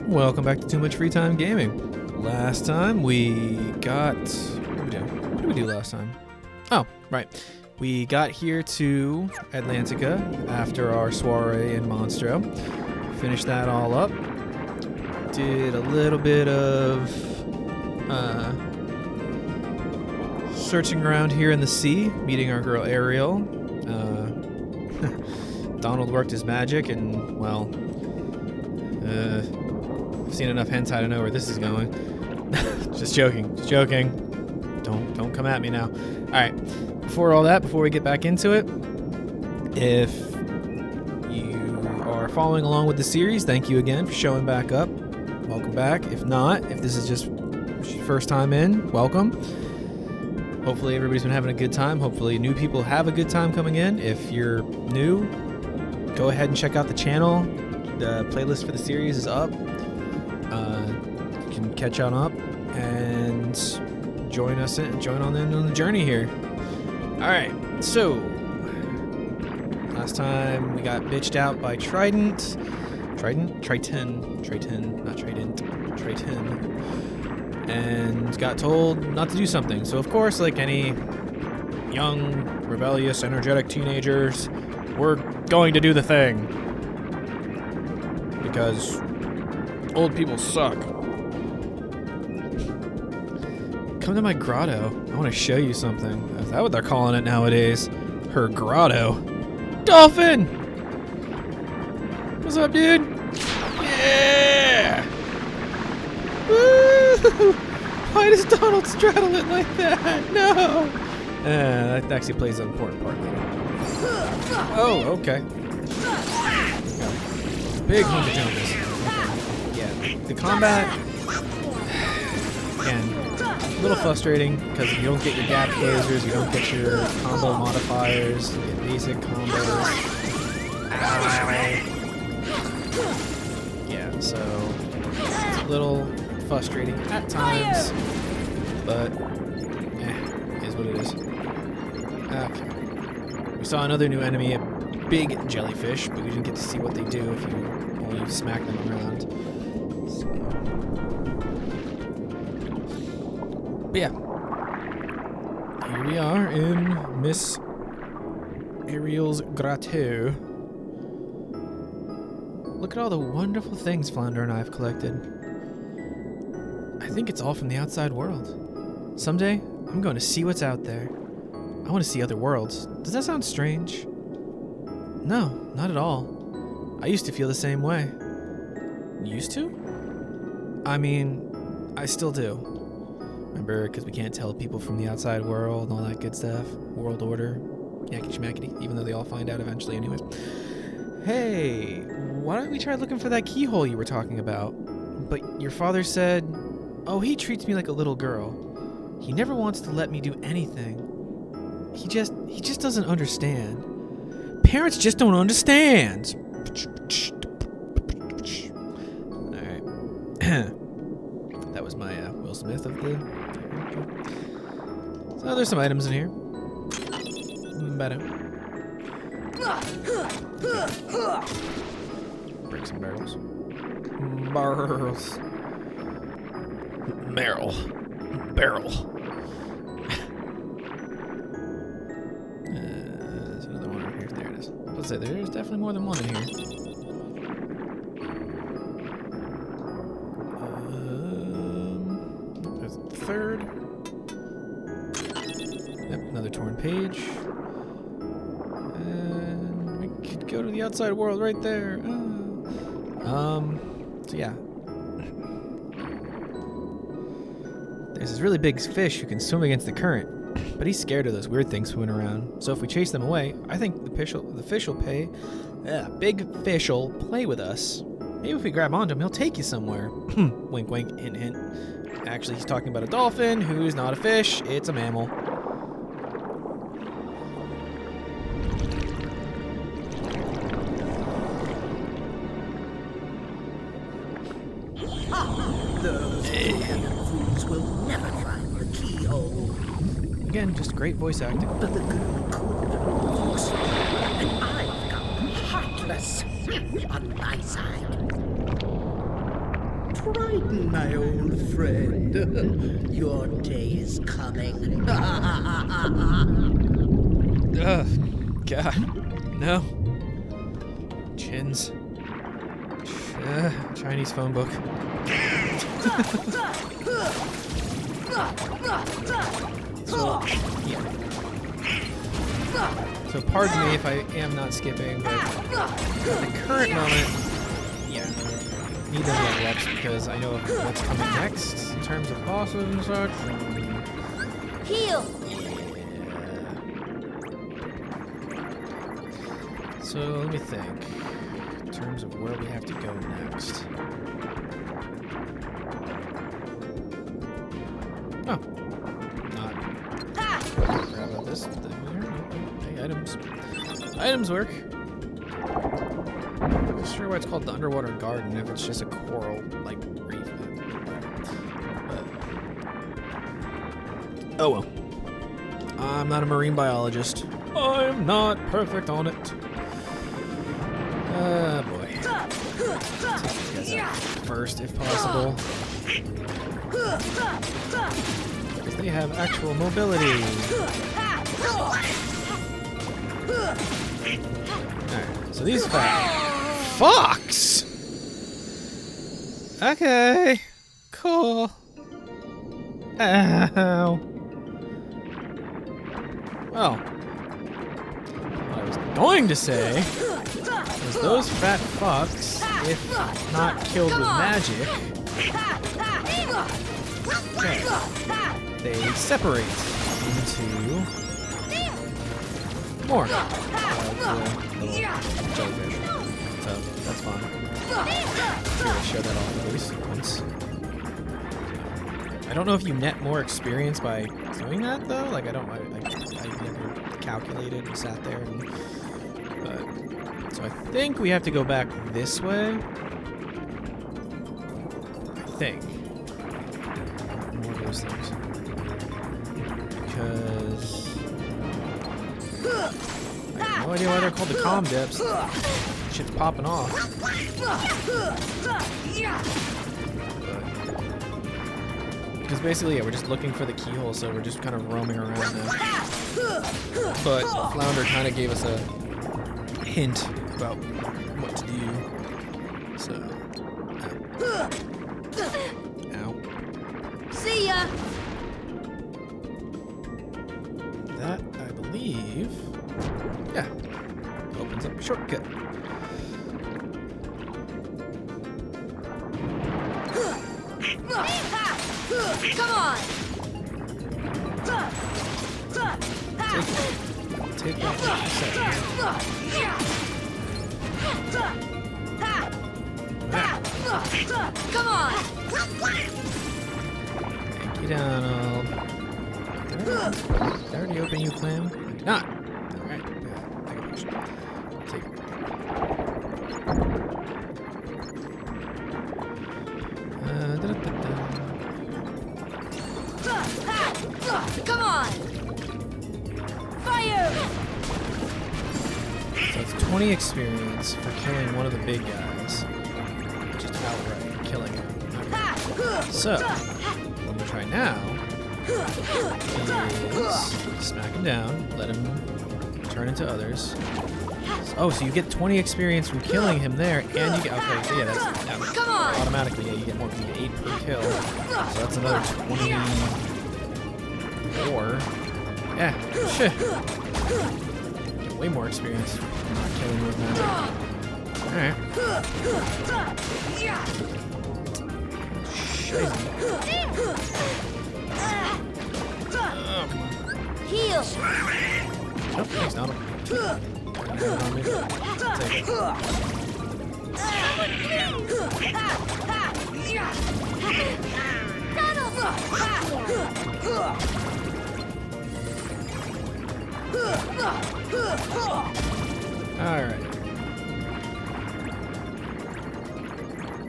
Welcome back to Too Much Free Time Gaming. Last time we got... What did we do last time? Oh, right. We got here to Atlantica after our soiree in Monstro. Finished that all up. Did a little bit of searching around here in the sea, meeting our girl Ariel. Donald worked his magic and, well... I've seen enough hentai to know where this is going. Just joking. Don't come at me now. Alright, before we get back into it, if you are following along with the series, thank you again for showing back up. Welcome back. If not, if this is just your first time in, welcome. Hopefully everybody's been having a good time. Hopefully new people have a good time coming in. If you're new, go ahead and check out the channel. The playlist for the series is up. You can catch on up and join on in on the journey here. Alright, so last time we got bitched out by Triton, and got told not to do something. So of course, like any young, rebellious, energetic teenagers, we're going to do the thing. Because old people suck. Come to my grotto. I want to show you something. Is that what they're calling it nowadays? Her grotto. Dolphin! What's up, dude? Yeah! Woo! Why does Donald straddle it like that? No! That actually plays an important part later. Oh, okay. Big hunka jumpers. Yeah, the combat, again, a little frustrating because you don't get your gap closers, you don't get your combo modifiers, you get basic combos. Yeah, so it's a little frustrating at times, but is what it is. Okay. We saw another new enemy, a big jellyfish, but we didn't get to see what they do if you only smack them around. So. But yeah, here we are in Miss Ariel's grotto. Look at all the wonderful things Flounder and I have collected. I think it's all from the outside world. Someday, I'm going to see what's out there. I want to see other worlds. Does that sound strange? No, not at all. I used to feel the same way. Used to? I mean, I still do. Remember, because we can't tell people from the outside world and all that good stuff. World order. Yakety schmackety, even though they all find out eventually anyways. Hey, why don't we try looking for that keyhole you were talking about? But your father said, oh, he treats me like a little girl. He never wants to let me do anything. He just doesn't understand. Parents just don't understand. Alright. That was my Will Smith of the... So there's some items in here. Better. Break some barrels. Barrels. Barrel. There's another one over here. There it is. Let's say there's definitely more than one in here. There's a third. Yep, another torn page. And we could go to the outside world right there. So yeah. There's this really big fish who can swim against the current. But he's scared of those weird things swimming around. So if we chase them away, I think the fish will pay. Big fish will play with us. Maybe if we grab onto him, he'll take you somewhere. Wink, wink, hint, hint. Actually, he's talking about a dolphin, who's not a fish. It's a mammal. Those fools will never find the keyhole. Again, just great voice acting. But the girl could, forceful, and I've got heartless on my side. frightened, my old friend. Your day is coming. Ugh. God. No. Chins. Chinese phone book. So, yeah. So pardon me if I am not skipping, but at the current moment, yeah, need those level ups because I know what's coming next in terms of bosses and such. Heal. Yeah. So let me think. In terms of where we have to go next. Oh. Not. Grab out this thing here. Hey, items. Items work. I'm not sure why it's called the underwater garden if it's just a coral, like, reef. But, oh well. I'm not a marine biologist. I'm not perfect on it. Boy. Take these guys out first, if possible. Because they have actual mobility. Alright, so these fox! Okay. Cool. Ow. Well, what I was going to say was those fat fucks, if not killed with magic, okay, they separate into more little jellyfish. So that's fun. Here, I show that all at least once. I don't know if you net more experience by doing that though. Like I never calculated and sat there. But so I think we have to go back this way. I think. More of those things. Because I have no idea why they're called the calm dips. Shit's popping off. Because basically, yeah, we're just looking for the keyhole, so we're just kind of roaming around now. But Flounder kind of gave us a hint about what to do. So, ow. See ya. That, I believe, yeah, opens up a shortcut. Come on. Take that for a second. Come on. Yank you down, old. Did I already open you, clam? I did not. Alright, yeah, I can push it. Take it. Come on. Fire. So it's 20 experience for killing one of the big guys. Just outright killing him. Okay. So, what I'm going to try now is smack him down, let him turn into others. Oh, so you get 20 experience from killing him there, and you get, okay, so yeah, that's automatically, yeah, you get more, you get 8 per kill. So that's another 24. Yeah, shit. Get way more experience from not killing with magic. Alright. Shit. Heal. Nope, thanks, not take it. Alright.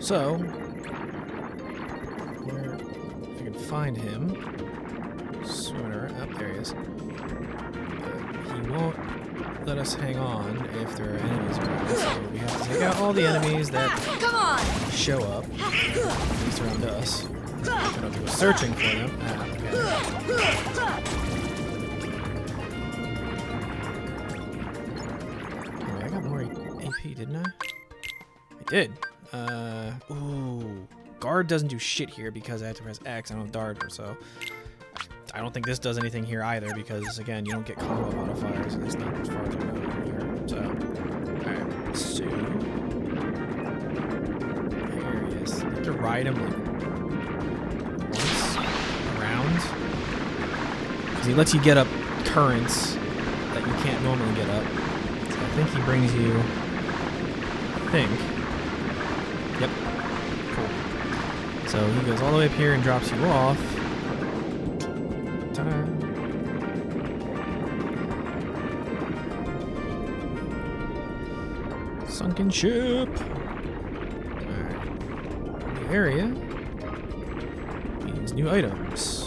So, where, if I can find him sooner. Oh, there he is. He won't let us hang on if there are enemies around. So we have to take out all the enemies that show up. At least enemies around us. I don't have to go searching for them. Ah, okay. Oh, I got more AP, didn't I? I did. Ooh. Guard doesn't do shit here because I have to press X. I don't have dart, so I don't think this does anything here either because, again, you don't get combo modifiers, at least not as far as I know here. So, alright, so there he is. You have to ride him like once around because he lets you get up currents that you can't normally get up. So I think he brings you. I think. Yep. Cool. So he goes all the way up here and drops you off. Ta-da. Sunken ship. Alright. New area means new items.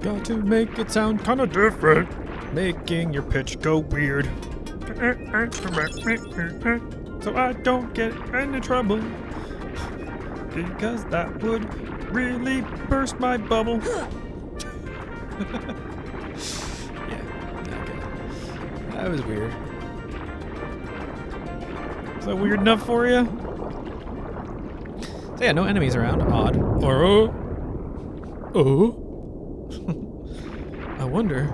Got to make it sound kind of different, making your pitch go weird. So I don't get into trouble, because that would really burst my bubble. Yeah, okay. That was weird. Is that weird enough for you? So yeah, no enemies around. Odd. Or oh. I wonder.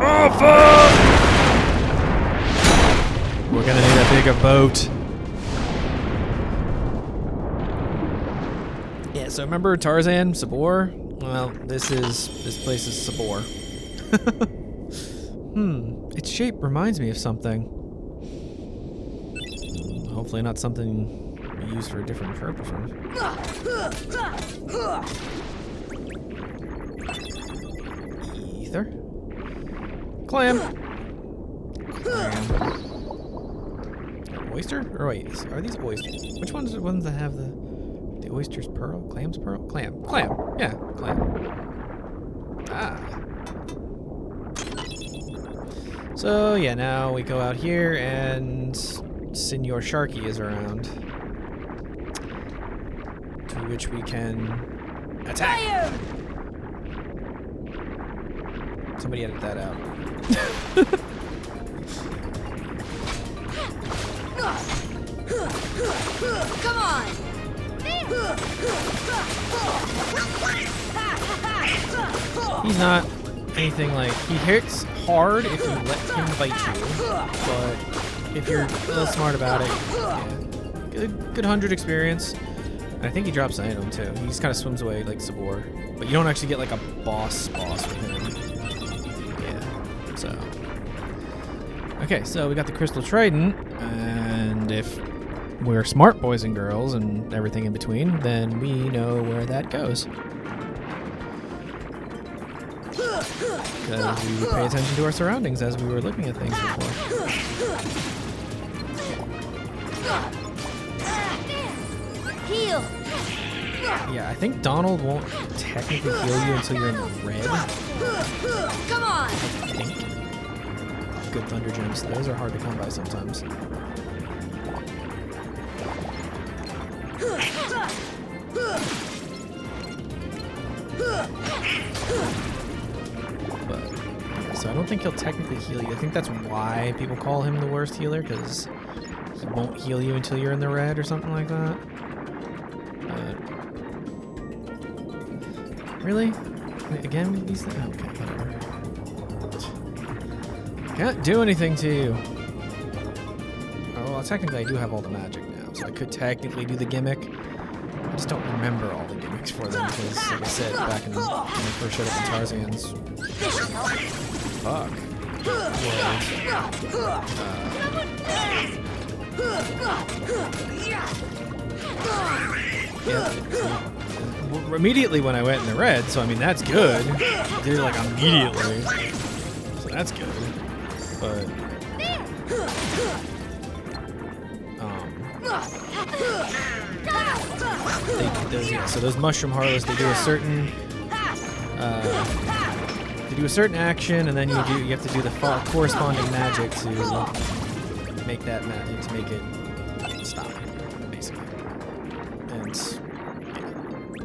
Oh fuck! We're gonna need a bigger boat. Yeah, so remember Tarzan, Sabor? Well, this place is Sabor. Its shape reminds me of something. Hopefully not something we use for a different purpose. Ether. Clam. Oyster? Or wait, are these oysters? Which ones are the ones that have the oyster's pearl? Clam's pearl? Clam. Clam. Yeah, clam. Ah. So yeah, now we go out here and Senor Sharky is around. To which we can attack. Fire! Somebody edit that out. Come on! He's not anything like... He hits hard if you let him bite you, but if you're a little smart about it, yeah. Good 100 experience. And I think he drops an item too. He just kind of swims away like Sabor. But you don't actually get like a boss with him. Yeah, so... Okay, so we got the Crystal Trident, and if we're smart boys and girls and everything in between, then we know where that goes. Because we pay attention to our surroundings as we were looking at things before. Heal! Yeah, I think Donald won't technically heal you until you're in the red. Come on! I think. Good Thunder Gems. Those are hard to come by sometimes. But, yeah, so I don't think he'll technically heal you. I think that's why people call him the worst healer, because he won't heal you until you're in the red or something like that. Really? Again, these things? Okay, whatever. Can't do anything to you. Oh, well, technically I do have all the magic now, so I could technically do the gimmick. I just don't remember all the gimmicks for them because, like I said, back in when I first showed up in Tarzan's. Fuck. Yeah. Immediately when I went in the red, so I mean that's good. Did it like immediately, so that's good. But so those mushroom harlots, they do a certain action, and then you have to do the corresponding magic to make that to make it stop, basically. And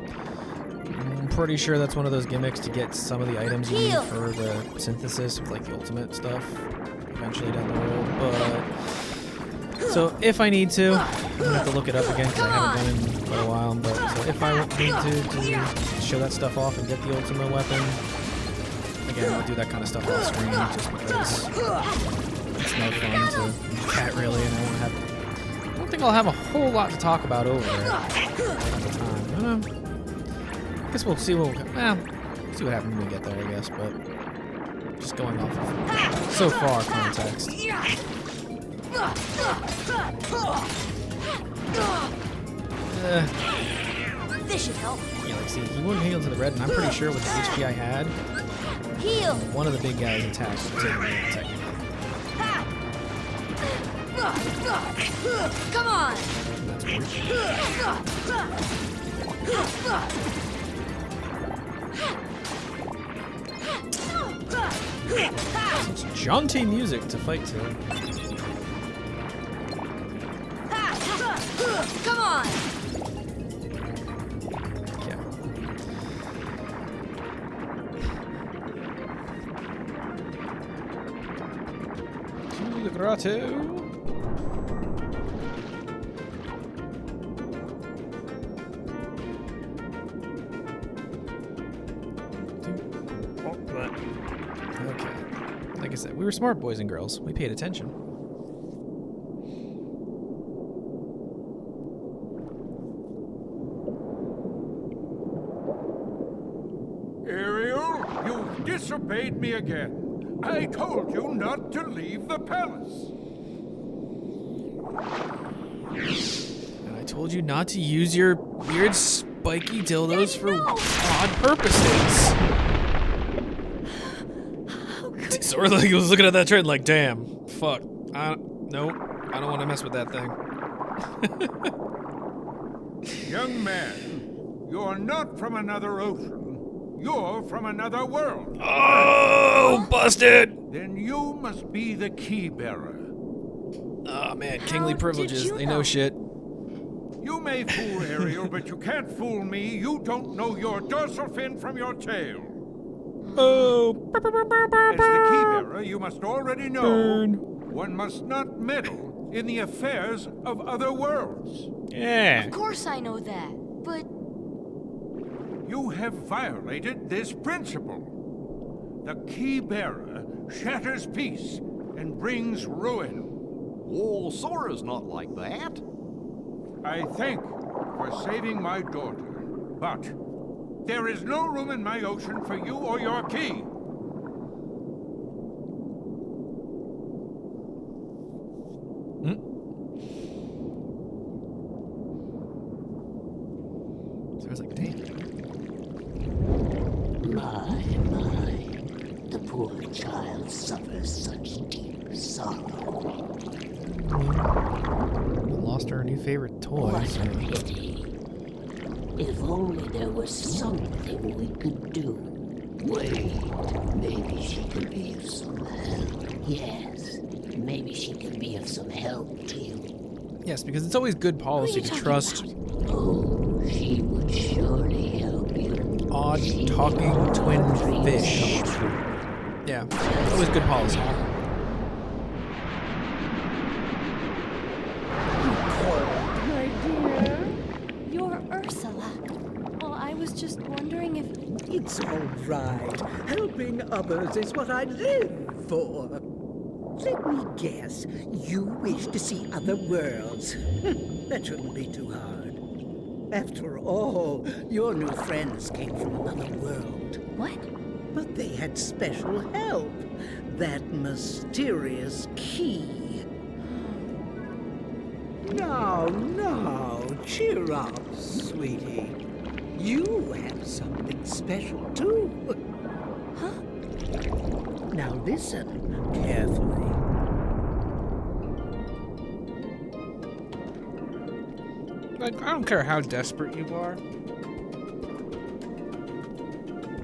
yeah. I'm pretty sure that's one of those gimmicks to get some of the items you need for the synthesis of like the ultimate stuff eventually down the road. But so if I need to, I'm gonna have to look it up again because I haven't done it in quite a while. But so if I need to show that stuff off and get the ultimate weapon, again, I'll do that kind of stuff off screen just because it's no fun to look at really, and I don't think I'll have a whole lot to talk about over it at the time. I guess we'll see see what happens when we get there, I guess, but just going off of so far context. This should help. Yeah, like see, he wouldn't heal to the red, and I'm pretty sure with the HP I had, Heal. one of the big guys attacked technically. Come on. That's weird. It's jaunty music to fight to. Come on. Yeah. To the grotto. Okay. Like I said, we were smart boys and girls. We paid attention. Ariel, you've disobeyed me again. I told you not to leave the palace. And I told you not to use your weird spiky dildos for odd purposes. Or like he was looking at that trend like, damn, fuck. Nope, I don't want to mess with that thing. Young man, you're not from another ocean. You're from another world. Oh, busted! Then you must be the key bearer. Oh man, kingly privileges, they know shit. You may fool Ariel, but you can't fool me. You don't know your dorsal fin from your tail. Oh. As the key bearer, you must already know Burn. one must not meddle in the affairs of other worlds. Yeah. Of course I know that, but You have violated this principle. The key bearer shatters peace and brings ruin. Oh, Sora's not like that. I thank you for saving my daughter, but there is no room in my ocean for you or your key. So I was like, damn. My, the poor child suffers such deep sorrow. Lost her new favorite toy. What So. a pity. If only there was something we could do. Wait, maybe she could be of some help. Yes, maybe she could be of some help to you. Yes, because it's always good policy to trust Oh, she would surely help you. odd talking twin fish. Yeah, always good policy. My dear, you're Ursula. Well, I was just wondering if... It's all right. Helping others is what I live for. Let me guess. You wish to see other worlds. That shouldn't be too hard. After all, your new friends came from another world. What? But they had special help. That mysterious key. Now, cheer up, sweetie. You have something special, too. Huh? Now listen carefully. Like, I don't care how desperate you are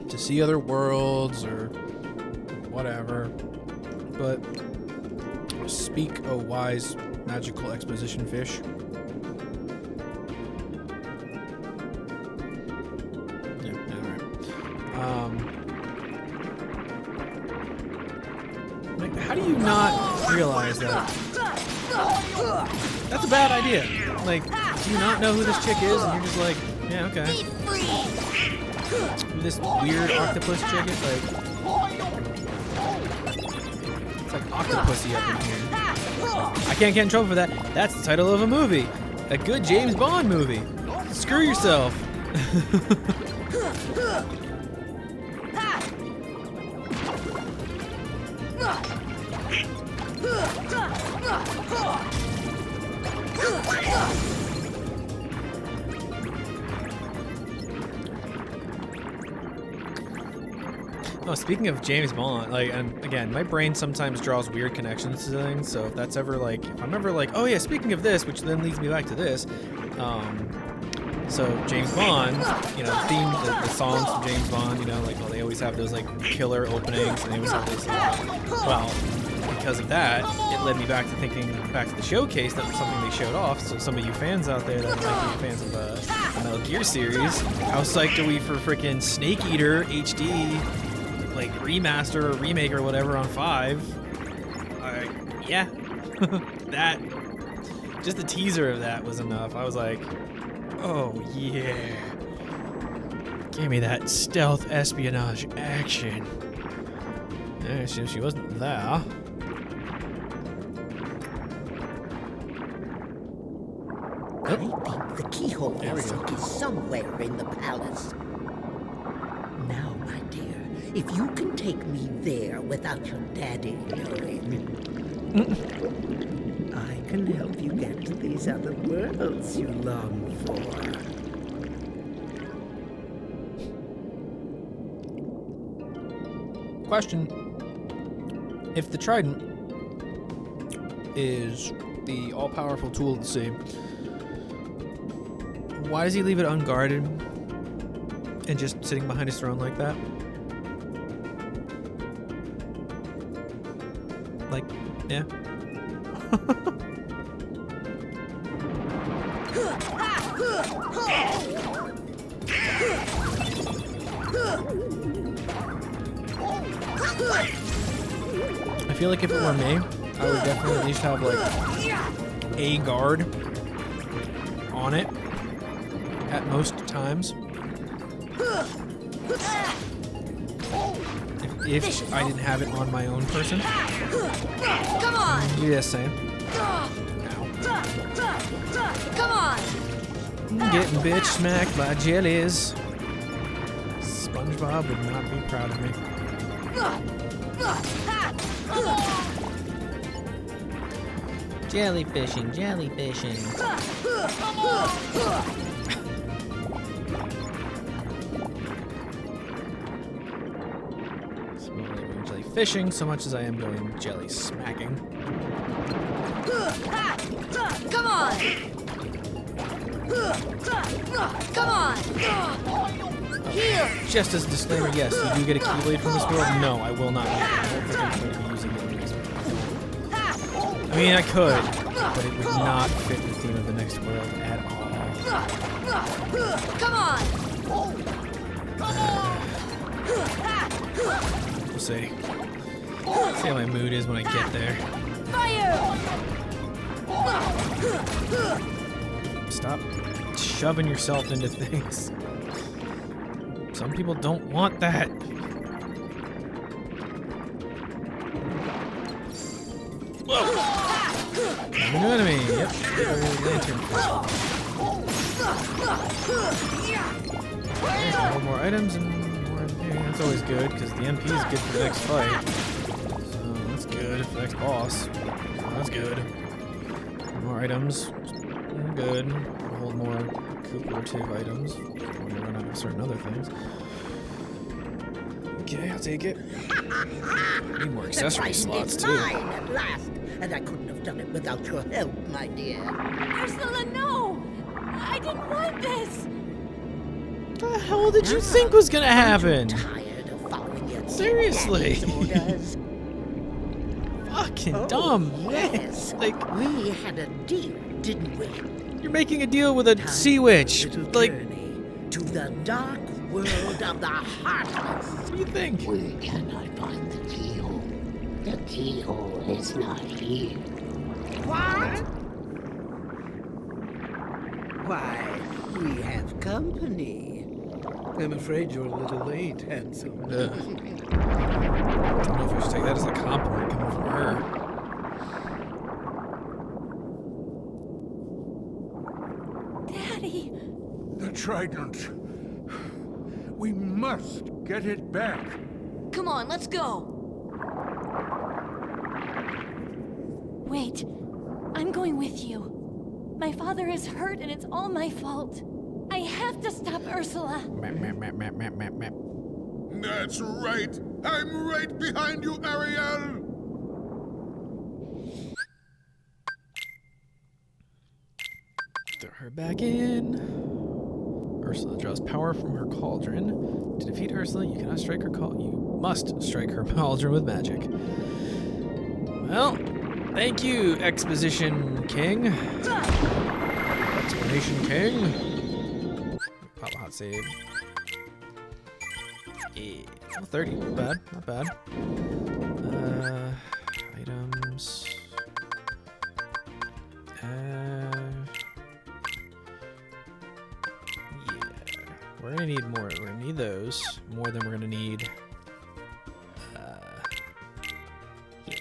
to see other worlds or whatever, but Speak, O wise, magical exposition fish. Yeah, alright. Like, how do you not realize that? That's a bad idea. Like, do you not know who this chick is? And you're just like, yeah, okay. Who this weird octopus chick is? Like, it's like Octopussy up in here. I can't get in trouble for that. That's the title of a movie. A good James Bond movie. Screw yourself. Oh, speaking of James Bond, like, and again, my brain sometimes draws weird connections to things. So if that's ever like, if I'm ever like, oh yeah, speaking of this, which then leads me back to this. So James Bond, you know, the songs from James Bond, you know, like, well, they always have those like killer openings, and they always have those. Well, because of that, it led me back to thinking back to the showcase. That was something they showed off. So some of you fans out there that might be fans of the Metal Gear series, how psyched are we for freaking Snake Eater HD? Like remaster or remake or whatever on 5. Yeah. That, just the teaser of that was enough. I was like, oh yeah. Give me that stealth espionage action. Yeah, she wasn't there. I think the keyhole music is somewhere in the palace. Now, my dear, if you can take me there without your daddy knowing, I can help you get to these other worlds you long for. Question. If the trident is the all-powerful tool of the sea, why does he leave it unguarded and just sitting behind his throne like that? Like, yeah. I feel like if it were me, I would definitely at least have like a guard on it at most times. If I didn't have it on my own person. Come on! Yes, Sam. Come on! Getting bitch smacked by jellies. SpongeBob would not be proud of me. Jellyfishing, jellyfishing. I'm not even jellyfishing so much as I am going jelly smacking. Come on! Come on! Heal! Just as a disclaimer, yes, you do get a Keyblade from this world. No, I will not. I don't think I'm going to be using it in this world. I mean, I could, but it would not fit the theme of the next world at all. Come on! We'll see. See how my mood is when I get there. Fire! Stop shoving yourself into things. Some people don't want that. Whoa! New enemy. Yep. Lantern. Okay, more items and more. Yeah, that's always good because the MP is good for the next fight. So that's good for the next boss. So that's good. More items. Good. A whole more cooperative items when we run out of certain other things. Okay, I'll take it. Need more accessory slots too. Mine at last, and I couldn't have done it without your help, my dear. Ursula, no! I didn't want this! What the hell did you think was gonna happen? I'm tired of following your Seriously. daddy's orders. Fuck fucking dumb. Yes. Like, We had a deal, didn't we? you're making a deal with a sea witch. Little Like, journey to the dark world of the Heartless. what do you think? We cannot find the keyhole. The keyhole is not here. What? Why, we have company. I'm afraid you're a little late, handsome. I don't know if I should take that as a compliment coming from her. Daddy! The trident. We must get it back. Come on, let's go. Wait, I'm going with you. My father is hurt and it's all my fault. I have to stop Ursula. Map, map, map, map, map, map, map. That's right. I'm right behind you, Ariel. Throw her back in. Ursula draws power from her cauldron. To defeat Ursula, you cannot strike her You must strike her cauldron with magic. Well, thank you, Exposition King. Explanation King. Pop a hot save. Yeah. Oh, 30. Not bad. Not bad. Items. Yeah. We're gonna need more. We're gonna need those more than we're gonna need. Yeah.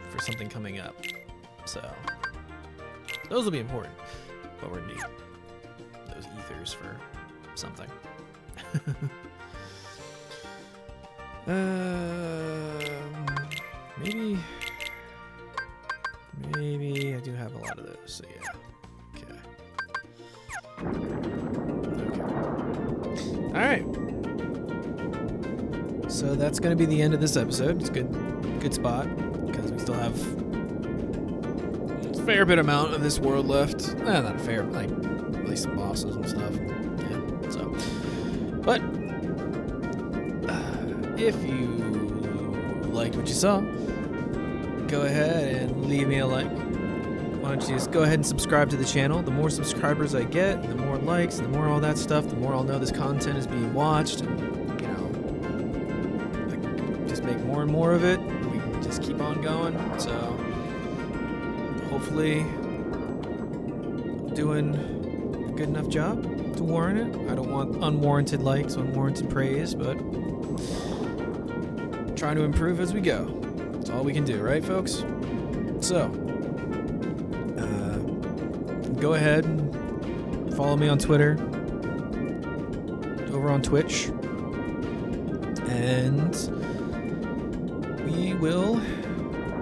For something coming up. So those will be important, but we're gonna need those ethers for something. Maybe I do have a lot of those, so yeah. Okay. Alright. So that's gonna be the end of this episode. It's good spot, because we still have a fair bit amount of this world left. Not a fair, like, at least some bosses and stuff. Yeah, so. But if you liked what you saw, go ahead and leave me a like. Why don't you just go ahead and subscribe to the channel? The more subscribers I get, the more likes, the more all that stuff, the more I'll know this content is being watched, and like, just make more and more of it. We can just keep on going. So hopefully I'm doing a good enough job to warrant it. I don't want unwarranted likes, unwarranted praise, but trying to improve as we go. That's all we can do, right, folks? So, go ahead and follow me on Twitter, over on Twitch, and we will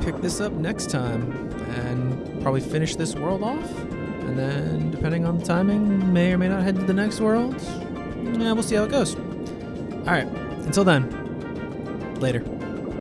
pick this up next time and probably finish this world off, and then, depending on the timing, may or may not head to the next world. Yeah, we'll see how it goes. Alright, until then, later.